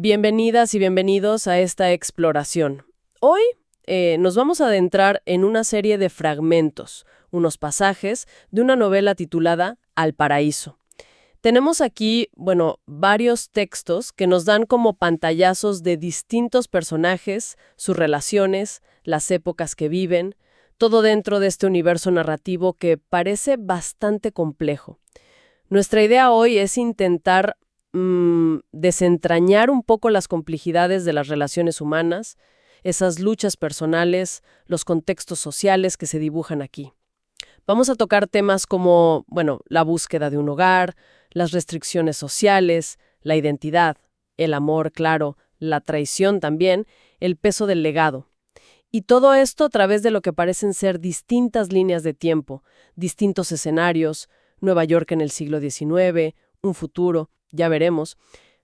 Bienvenidas y bienvenidos a esta exploración. Hoy nos vamos a adentrar en una serie de fragmentos, unos pasajes de una novela titulada Al Paraíso. Tenemos aquí, varios textos que nos dan como pantallazos de distintos personajes, sus relaciones, las épocas que viven, todo dentro de este universo narrativo que parece bastante complejo. Nuestra idea hoy es intentar desentrañar un poco las complejidades de las relaciones humanas, esas luchas personales, los contextos sociales que se dibujan aquí. Vamos a tocar temas como, la búsqueda de un hogar, las restricciones sociales, la identidad, el amor, claro, la traición también, el peso del legado. Y todo esto a través de lo que parecen ser distintas líneas de tiempo, distintos escenarios, Nueva York en el siglo XIX, un futuro, ya veremos.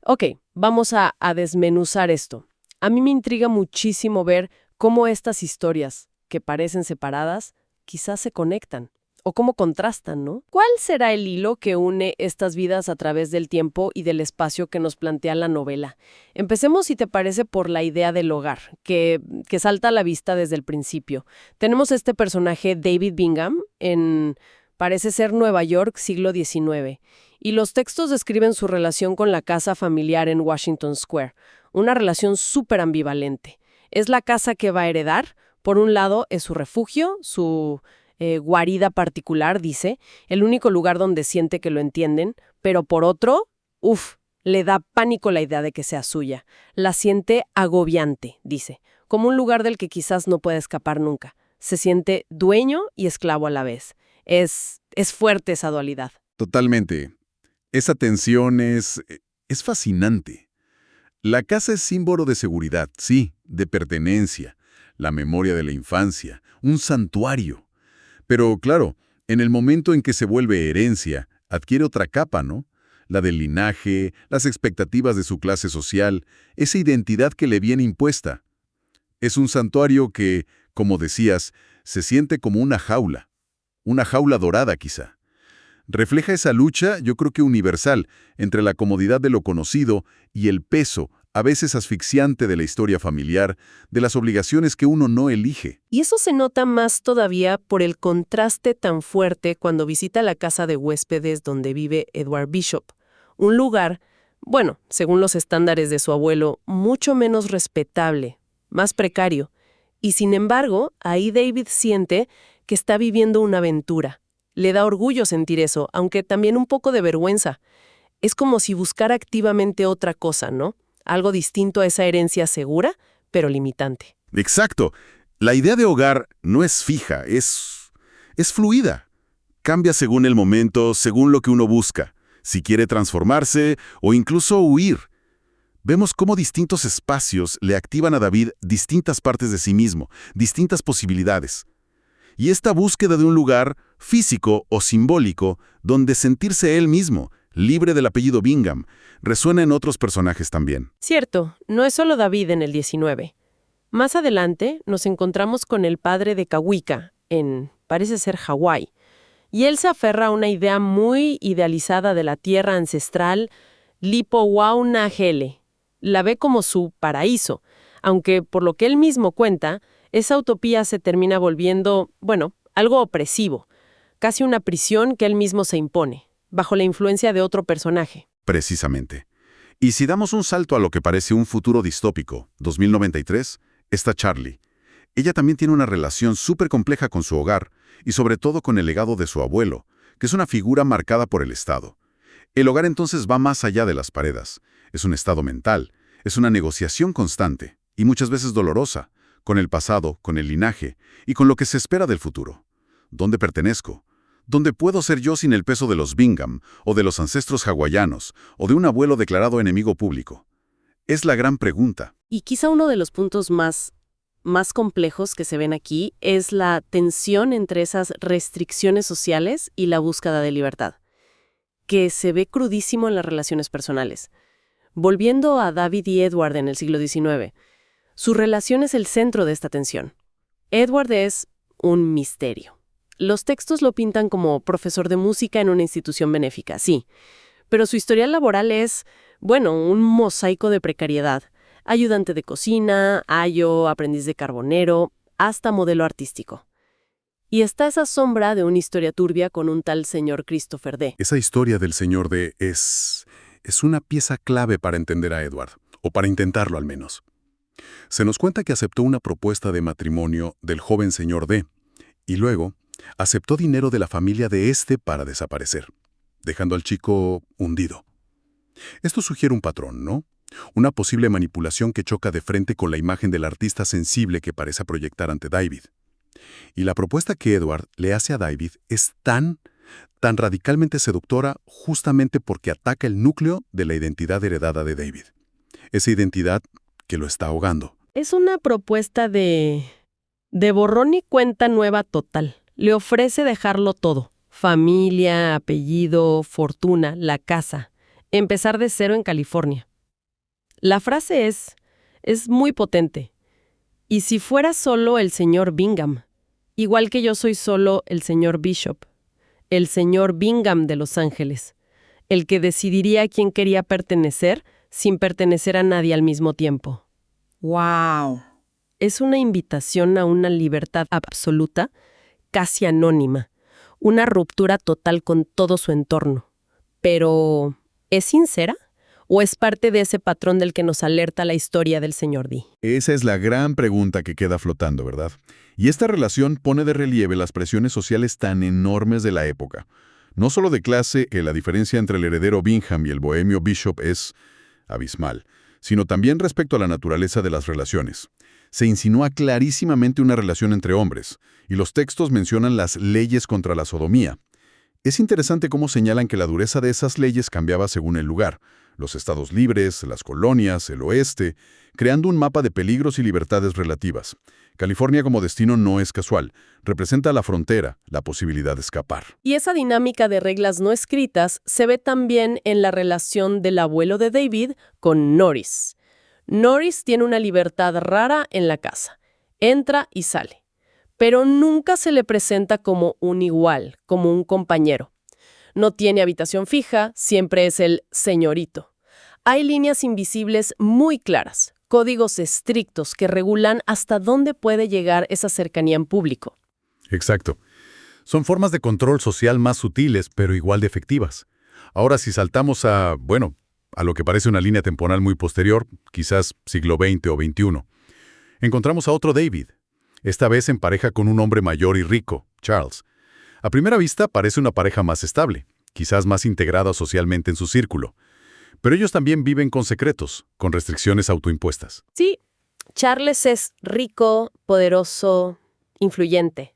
Ok, vamos a desmenuzar esto. A mí me intriga muchísimo ver cómo estas historias, que parecen separadas, quizás se conectan. O cómo contrastan, ¿no? ¿Cuál será el hilo que une estas vidas a través del tiempo y del espacio que nos plantea la novela? Empecemos, si te parece, por la idea del hogar, que salta a la vista desde el principio. Tenemos este personaje, David Bingham, parece ser Nueva York, siglo XIX. Y los textos describen su relación con la casa familiar en Washington Square. Una relación súper ambivalente. Es la casa que va a heredar. Por un lado, es su refugio, su guarida particular, dice, el único lugar donde siente que lo entienden, pero por otro, le da pánico la idea de que sea suya. La siente agobiante, dice, como un lugar del que quizás no pueda escapar nunca. Se siente dueño y esclavo a la vez. Es fuerte esa dualidad. Totalmente. Esa tensión es fascinante. La casa es símbolo de seguridad, sí, de pertenencia, la memoria de la infancia, un santuario. Pero claro, en el momento en que se vuelve herencia, adquiere otra capa, ¿no? La del linaje, las expectativas de su clase social, esa identidad que le viene impuesta. Es un santuario que, como decías, se siente como una jaula dorada quizá. Refleja esa lucha, yo creo que universal, entre la comodidad de lo conocido y el peso, a veces asfixiante, de la historia familiar, de las obligaciones que uno no elige. Y eso se nota más todavía por el contraste tan fuerte cuando visita la casa de huéspedes donde vive Edward Bishop. Un lugar, según los estándares de su abuelo, mucho menos respetable, más precario. Y sin embargo, ahí David siente que está viviendo una aventura. Le da orgullo sentir eso, aunque también un poco de vergüenza. Es como si buscara activamente otra cosa, ¿no? Algo distinto a esa herencia segura, pero limitante. Exacto. La idea de hogar no es fija, es fluida. Cambia según el momento, según lo que uno busca. Si quiere transformarse o incluso huir. Vemos cómo distintos espacios le activan a David distintas partes de sí mismo, distintas posibilidades. Y esta búsqueda de un lugar físico o simbólico donde sentirse él mismo, libre del apellido Bingham, resuena en otros personajes también. Cierto, no es solo David en el 19. Más adelante nos encontramos con el padre de Kawika, parece ser Hawái, y él se aferra a una idea muy idealizada de la tierra ancestral, Lipowaunagele. La ve como su paraíso, aunque por lo que él mismo cuenta, esa utopía se termina volviendo, algo opresivo, casi una prisión que él mismo se impone, bajo la influencia de otro personaje. Precisamente. Y si damos un salto a lo que parece un futuro distópico, 2093, está Charlie. Ella también tiene una relación súper compleja con su hogar y sobre todo con el legado de su abuelo, que es una figura marcada por el Estado. El hogar entonces va más allá de las paredes. Es un estado mental, es una negociación constante y muchas veces dolorosa, con el pasado, con el linaje y con lo que se espera del futuro. ¿Dónde pertenezco? ¿Dónde puedo ser yo sin el peso de los Bingham, o de los ancestros hawaianos, o de un abuelo declarado enemigo público? Es la gran pregunta. Y quizá uno de los puntos más complejos que se ven aquí es la tensión entre esas restricciones sociales y la búsqueda de libertad, que se ve crudísimo en las relaciones personales. Volviendo a David y Edward en el siglo XIX, su relación es el centro de esta tensión. Edward es un misterio. Los textos lo pintan como profesor de música en una institución benéfica, sí, pero su historial laboral es, Bueno, un mosaico de precariedad. Ayudante de cocina, ayo, aprendiz de carbonero, hasta modelo artístico. Y está esa sombra de una historia turbia con un tal señor Christopher D. Esa historia del señor D es una pieza clave para entender a Edward, o para intentarlo al menos. Se nos cuenta que aceptó una propuesta de matrimonio del joven señor D, y luego aceptó dinero de la familia de este para desaparecer, dejando al chico hundido. Esto sugiere un patrón, ¿no? Una posible manipulación que choca de frente con la imagen del artista sensible que parece proyectar ante David. Y la propuesta que Edward le hace a David es tan radicalmente seductora justamente porque ataca el núcleo de la identidad heredada de David. Esa identidad que lo está ahogando. Es una propuesta de borrón y cuenta nueva total. Le ofrece dejarlo todo. Familia, apellido, fortuna, la casa. Empezar de cero en California. La frase es muy potente. Y si fuera solo el señor Bingham, igual que yo soy solo el señor Bishop, el señor Bingham de Los Ángeles, el que decidiría a quién quería pertenecer sin pertenecer a nadie al mismo tiempo. ¡Wow! Es una invitación a una libertad absoluta, casi anónima, una ruptura total con todo su entorno. Pero, ¿es sincera? ¿O es parte de ese patrón del que nos alerta la historia del señor D? Esa es la gran pregunta que queda flotando, ¿verdad? Y esta relación pone de relieve las presiones sociales tan enormes de la época. No solo de clase, que la diferencia entre el heredero Bingham y el bohemio Bishop es abismal, sino también respecto a la naturaleza de las relaciones. Se insinúa clarísimamente una relación entre hombres, y los textos mencionan las leyes contra la sodomía. Es interesante cómo señalan que la dureza de esas leyes cambiaba según el lugar, los estados libres, las colonias, el oeste, creando un mapa de peligros y libertades relativas. California como destino no es casual, representa la frontera, la posibilidad de escapar. Y esa dinámica de reglas no escritas se ve también en la relación del abuelo de David con Norris. Norris tiene una libertad rara en la casa. Entra y sale. Pero nunca se le presenta como un igual, como un compañero. No tiene habitación fija, siempre es el señorito. Hay líneas invisibles muy claras, códigos estrictos que regulan hasta dónde puede llegar esa cercanía en público. Exacto. Son formas de control social más sutiles, pero igual de efectivas. Ahora, si saltamos a lo que parece una línea temporal muy posterior, quizás siglo XX o XXI, encontramos a otro David, esta vez en pareja con un hombre mayor y rico, Charles. A primera vista parece una pareja más estable, quizás más integrada socialmente en su círculo. Pero ellos también viven con secretos, con restricciones autoimpuestas. Sí, Charles es rico, poderoso, influyente.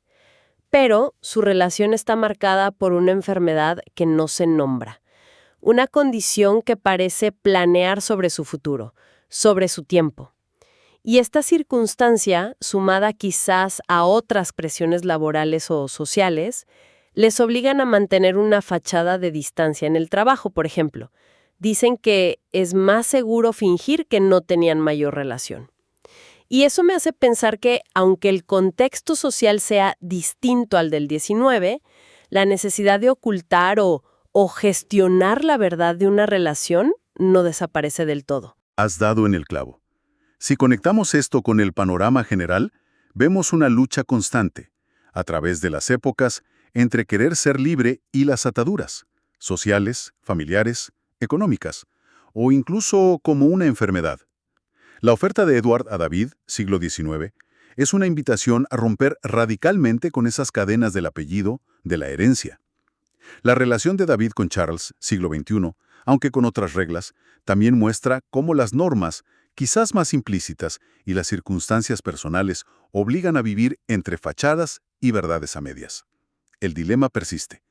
Pero su relación está marcada por una enfermedad que no se nombra. Una condición que parece planear sobre su futuro, sobre su tiempo. Y esta circunstancia, sumada quizás a otras presiones laborales o sociales, les obligan a mantener una fachada de distancia en el trabajo, por ejemplo. Dicen que es más seguro fingir que no tenían mayor relación. Y eso me hace pensar que, aunque el contexto social sea distinto al del 19, la necesidad de ocultar o gestionar la verdad de una relación no desaparece del todo. Has dado en el clavo. Si conectamos esto con el panorama general, vemos una lucha constante, a través de las épocas, entre querer ser libre y las ataduras, sociales, familiares, económicas, o incluso como una enfermedad. La oferta de Edward a David, siglo XIX, es una invitación a romper radicalmente con esas cadenas del apellido, de la herencia. La relación de David con Charles, siglo XXI, aunque con otras reglas, también muestra cómo las normas, quizás más implícitas, y las circunstancias personales obligan a vivir entre fachadas y verdades a medias. El dilema persiste.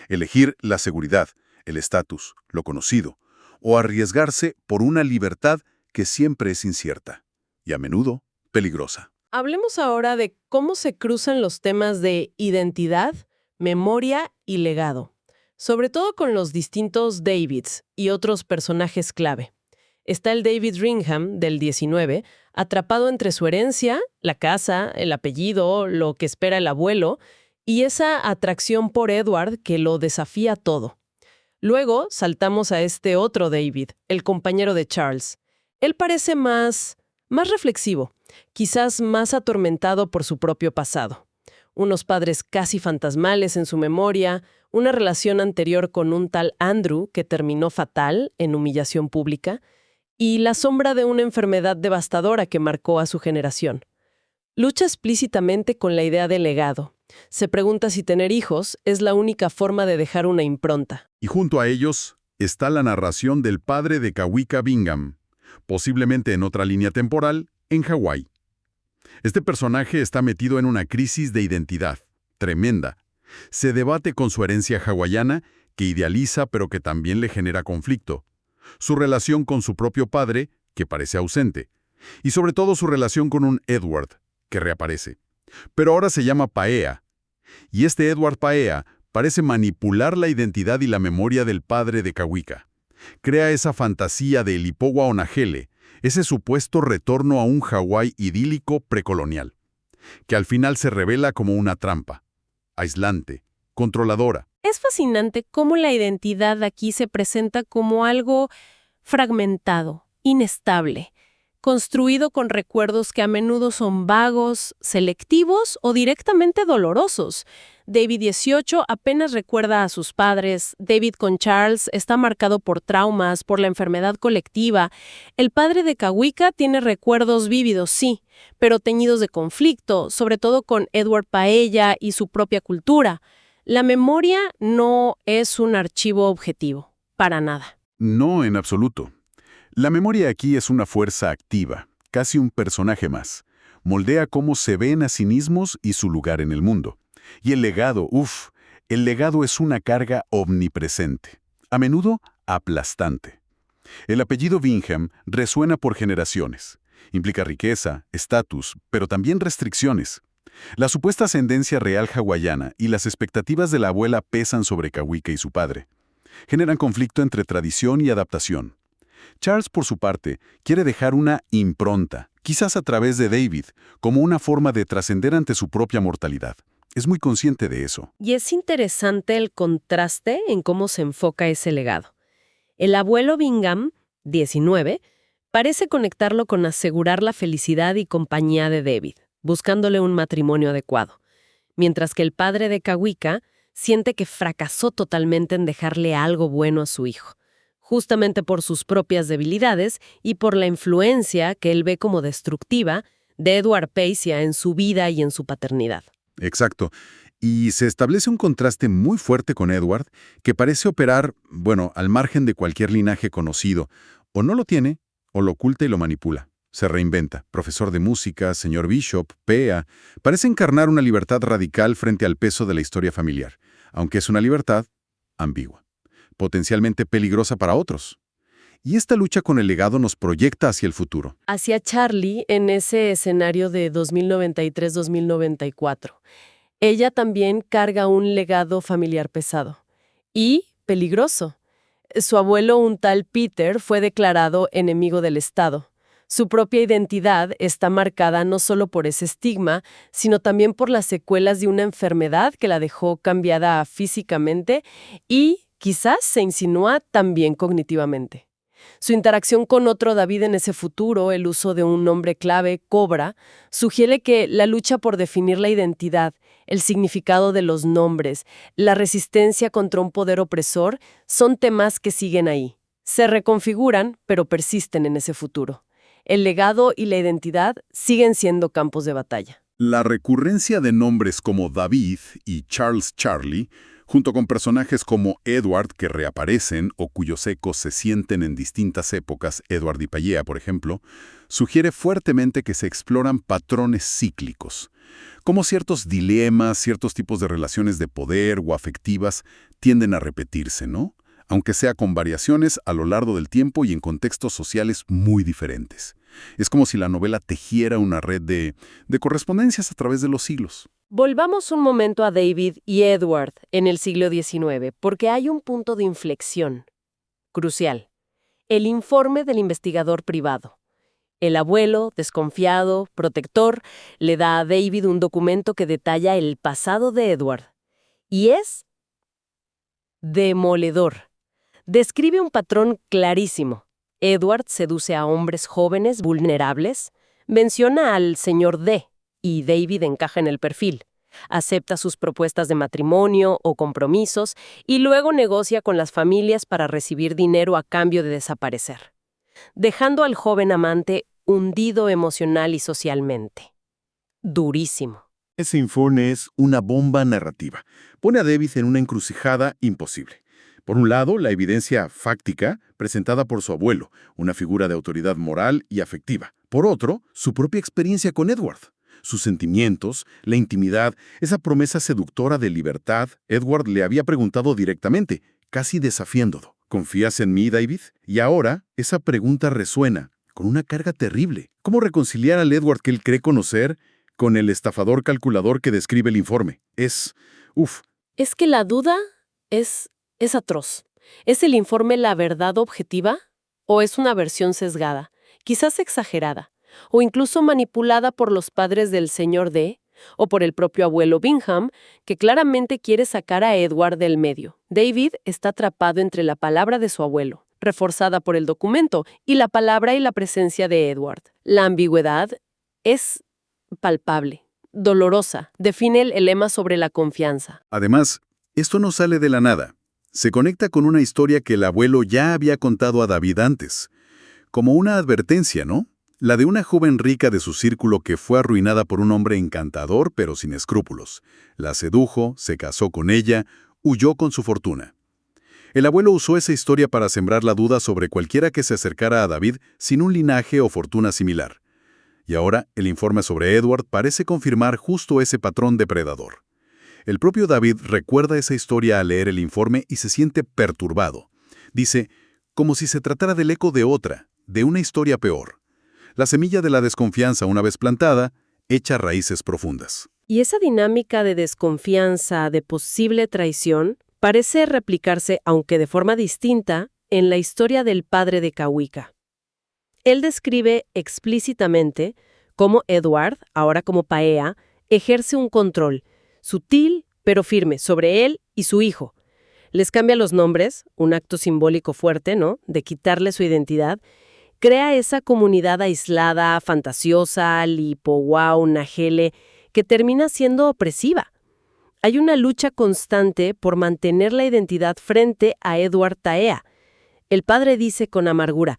Elegir la seguridad, el estatus, lo conocido, o arriesgarse por una libertad que siempre es incierta y a menudo peligrosa. Hablemos ahora de cómo se cruzan los temas de identidad, memoria y legado, sobre todo con los distintos Davids y otros personajes clave. Está el David Ringham, del 19, atrapado entre su herencia, la casa, el apellido, lo que espera el abuelo, y esa atracción por Edward que lo desafía todo. Luego saltamos a este otro David, el compañero de Charles. Él parece más reflexivo, quizás más atormentado por su propio pasado. Unos padres casi fantasmales en su memoria, una relación anterior con un tal Andrew que terminó fatal en humillación pública, y la sombra de una enfermedad devastadora que marcó a su generación. Lucha explícitamente con la idea de legado. Se pregunta si tener hijos es la única forma de dejar una impronta. Y junto a ellos está la narración del padre de Kawika Bingham, posiblemente en otra línea temporal, en Hawái. Este personaje está metido en una crisis de identidad, tremenda. Se debate con su herencia hawaiana, que idealiza pero que también le genera conflicto. Su relación con su propio padre, que parece ausente. Y sobre todo su relación con un Edward, que reaparece. Pero ahora se llama Paea. Y este Edward Paea parece manipular la identidad y la memoria del padre de Kawika. Crea esa fantasía de Lipowa Onagele, ese supuesto retorno a un Hawái idílico precolonial, que al final se revela como una trampa, aislante, controladora. Es fascinante cómo la identidad aquí se presenta como algo fragmentado, inestable, construido con recuerdos que a menudo son vagos, selectivos o directamente dolorosos. David 18 apenas recuerda a sus padres, David con Charles está marcado por traumas, por la enfermedad colectiva. El padre de Kawika tiene recuerdos vívidos, sí, pero teñidos de conflicto, sobre todo con Edward Paella y su propia cultura. La memoria no es un archivo objetivo, para nada. No, en absoluto. La memoria aquí es una fuerza activa, casi un personaje más. Moldea cómo se ven a sí mismos y su lugar en el mundo. Y el legado, el legado es una carga omnipresente, a menudo aplastante. El apellido Bingham resuena por generaciones. Implica riqueza, estatus, pero también restricciones. La supuesta ascendencia real hawaiana y las expectativas de la abuela pesan sobre Kawika y su padre. Generan conflicto entre tradición y adaptación. Charles, por su parte, quiere dejar una impronta, quizás a través de David, como una forma de trascender ante su propia mortalidad. Es muy consciente de eso. Y es interesante el contraste en cómo se enfoca ese legado. El abuelo Bingham, 19, parece conectarlo con asegurar la felicidad y compañía de David, buscándole un matrimonio adecuado, mientras que el padre de Kawika siente que fracasó totalmente en dejarle algo bueno a su hijo, justamente por sus propias debilidades y por la influencia que él ve como destructiva de Edward Paea en su vida y en su paternidad. Exacto. Y se establece un contraste muy fuerte con Edward, que parece operar, al margen de cualquier linaje conocido. O no lo tiene, o lo oculta y lo manipula. Se reinventa. Profesor de música, señor Bishop, Paea, parece encarnar una libertad radical frente al peso de la historia familiar, aunque es una libertad ambigua, potencialmente peligrosa para otros. Y esta lucha con el legado nos proyecta hacia el futuro. Hacia Charlie en ese escenario de 2093-2094. Ella también carga un legado familiar pesado y peligroso. Su abuelo, un tal Peter, fue declarado enemigo del Estado. Su propia identidad está marcada no solo por ese estigma, sino también por las secuelas de una enfermedad que la dejó cambiada físicamente y quizás se insinúa también cognitivamente. Su interacción con otro David en ese futuro, el uso de un nombre clave, Cobra, sugiere que la lucha por definir la identidad, el significado de los nombres, la resistencia contra un poder opresor, son temas que siguen ahí. Se reconfiguran, pero persisten en ese futuro. El legado y la identidad siguen siendo campos de batalla. La recurrencia de nombres como David y Charles Charlie, junto con personajes como Edward que reaparecen o cuyos ecos se sienten en distintas épocas, Edward y Paella, por ejemplo, sugiere fuertemente que se exploran patrones cíclicos, como ciertos dilemas, ciertos tipos de relaciones de poder o afectivas tienden a repetirse, ¿no? Aunque sea con variaciones a lo largo del tiempo y en contextos sociales muy diferentes. Es como si la novela tejiera una red de correspondencias a través de los siglos. Volvamos un momento a David y Edward en el siglo XIX, porque hay un punto de inflexión crucial. El informe del investigador privado. El abuelo, desconfiado, protector, le da a David un documento que detalla el pasado de Edward. Y es demoledor. Describe un patrón clarísimo. Edward seduce a hombres jóvenes, vulnerables, menciona al señor D, y David encaja en el perfil. Acepta sus propuestas de matrimonio o compromisos y luego negocia con las familias para recibir dinero a cambio de desaparecer, dejando al joven amante hundido emocional y socialmente. Durísimo. Ese informe es una bomba narrativa. Pone a David en una encrucijada imposible. Por un lado, la evidencia fáctica presentada por su abuelo, una figura de autoridad moral y afectiva. Por otro, su propia experiencia con Edward. Sus sentimientos, la intimidad, esa promesa seductora de libertad. Edward le había preguntado directamente, casi desafiándolo. ¿Confías en mí, David? Y ahora, esa pregunta resuena, con una carga terrible. ¿Cómo reconciliar al Edward que él cree conocer con el estafador calculador que describe el informe? Es Es que la duda es atroz. ¿Es el informe la verdad objetiva? ¿O es una versión sesgada, quizás exagerada, o incluso manipulada por los padres del señor D, o por el propio abuelo Bingham, que claramente quiere sacar a Edward del medio? David está atrapado entre la palabra de su abuelo, reforzada por el documento, y la palabra y la presencia de Edward. La ambigüedad es palpable, dolorosa, define el lema sobre la confianza. Además, esto no sale de la nada. Se conecta con una historia que el abuelo ya había contado a David antes. Como una advertencia, ¿no? La de una joven rica de su círculo que fue arruinada por un hombre encantador pero sin escrúpulos. La sedujo, se casó con ella, huyó con su fortuna. El abuelo usó esa historia para sembrar la duda sobre cualquiera que se acercara a David sin un linaje o fortuna similar. Y ahora, el informe sobre Edward parece confirmar justo ese patrón depredador. El propio David recuerda esa historia al leer el informe y se siente perturbado. Dice, como si se tratara del eco de otra, de una historia peor. La semilla de la desconfianza, una vez plantada, echa raíces profundas. Y esa dinámica de desconfianza, de posible traición, parece replicarse, aunque de forma distinta, en la historia del padre de Kawika. Él describe explícitamente cómo Edward, ahora como Paea, ejerce un control, sutil pero firme, sobre él y su hijo. Les cambia los nombres, un acto simbólico fuerte, ¿no?, de quitarle su identidad. Crea esa comunidad aislada, fantasiosa, Lipo-Wow, Nahele, que termina siendo opresiva. Hay una lucha constante por mantener la identidad frente a Edward Taea. El padre dice con amargura,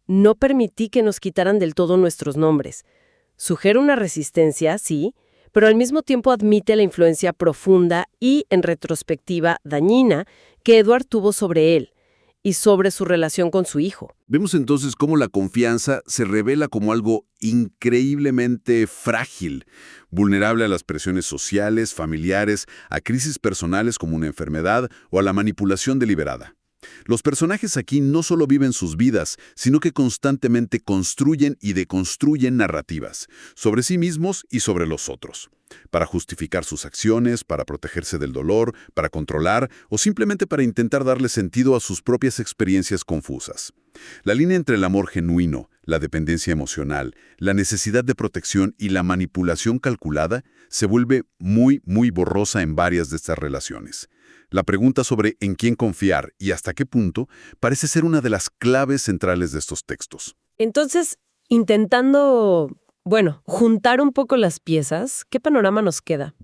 no permití que nos quitaran del todo nuestros nombres. Sugiere una resistencia, sí, pero al mismo tiempo admite la influencia profunda y, en retrospectiva, dañina que Edward tuvo sobre él y sobre su relación con su hijo. Vemos entonces cómo la confianza se revela como algo increíblemente frágil, vulnerable a las presiones sociales, familiares, a crisis personales como una enfermedad o a la manipulación deliberada. Los personajes aquí no solo viven sus vidas, sino que constantemente construyen y deconstruyen narrativas, sobre sí mismos y sobre los otros, para justificar sus acciones, para protegerse del dolor, para controlar o simplemente para intentar darle sentido a sus propias experiencias confusas. La línea entre el amor genuino, la dependencia emocional, la necesidad de protección y la manipulación calculada se vuelve muy, muy borrosa en varias de estas relaciones. La pregunta sobre en quién confiar y hasta qué punto parece ser una de las claves centrales de estos textos. Entonces, intentando, juntar un poco las piezas, ¿qué panorama nos queda?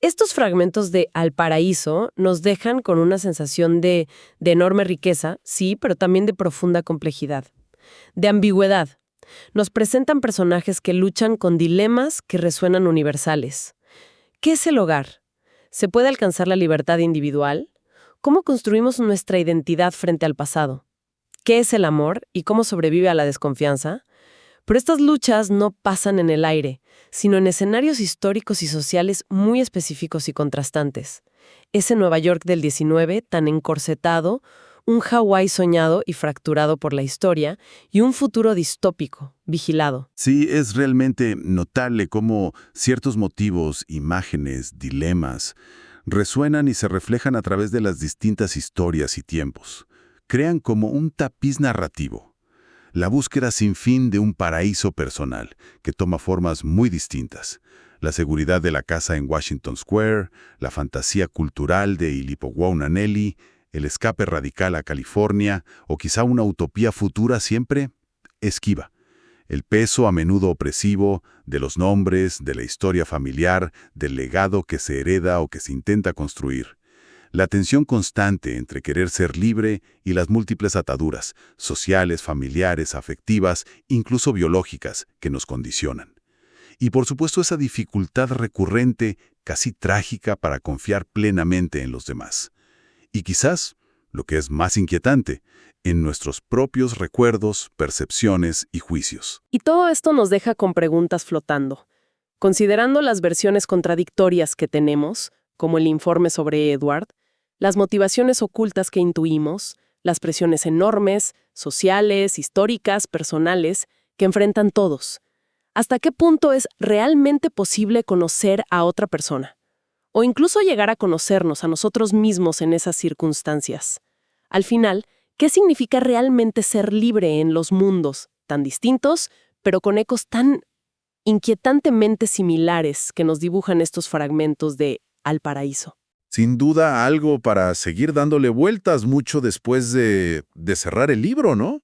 Estos fragmentos de Al Paraíso nos dejan con una sensación de enorme riqueza, sí, pero también de profunda complejidad, de ambigüedad. Nos presentan personajes que luchan con dilemas que resuenan universales. ¿Qué es el hogar? ¿Se puede alcanzar la libertad individual? ¿Cómo construimos nuestra identidad frente al pasado? ¿Qué es el amor y cómo sobrevive a la desconfianza? Pero estas luchas no pasan en el aire, sino en escenarios históricos y sociales muy específicos y contrastantes. Ese Nueva York del 19, tan encorsetado, un Hawái soñado y fracturado por la historia, y un futuro distópico, vigilado. Sí, es realmente notable cómo ciertos motivos, imágenes, dilemas, resuenan y se reflejan a través de las distintas historias y tiempos. Crean como un tapiz narrativo. La búsqueda sin fin de un paraíso personal, que toma formas muy distintas. La seguridad de la casa en Washington Square, la fantasía cultural de Ilipo Waunanelli, el escape radical a California o quizá una utopía futura siempre esquiva. El peso a menudo opresivo de los nombres, de la historia familiar, del legado que se hereda o que se intenta construir. La tensión constante entre querer ser libre y las múltiples ataduras, sociales, familiares, afectivas, incluso biológicas, que nos condicionan. Y por supuesto esa dificultad recurrente, casi trágica, para confiar plenamente en los demás. Y quizás, lo que es más inquietante, en nuestros propios recuerdos, percepciones y juicios. Y todo esto nos deja con preguntas flotando. Considerando las versiones contradictorias que tenemos, como el informe sobre Edward, las motivaciones ocultas que intuimos, las presiones enormes, sociales, históricas, personales, que enfrentan todos. ¿Hasta qué punto es realmente posible conocer a otra persona? O incluso llegar a conocernos a nosotros mismos en esas circunstancias. Al final, ¿qué significa realmente ser libre en los mundos tan distintos, pero con ecos tan inquietantemente similares que nos dibujan estos fragmentos de Al Paraíso? Sin duda algo para seguir dándole vueltas mucho después de cerrar el libro, ¿no?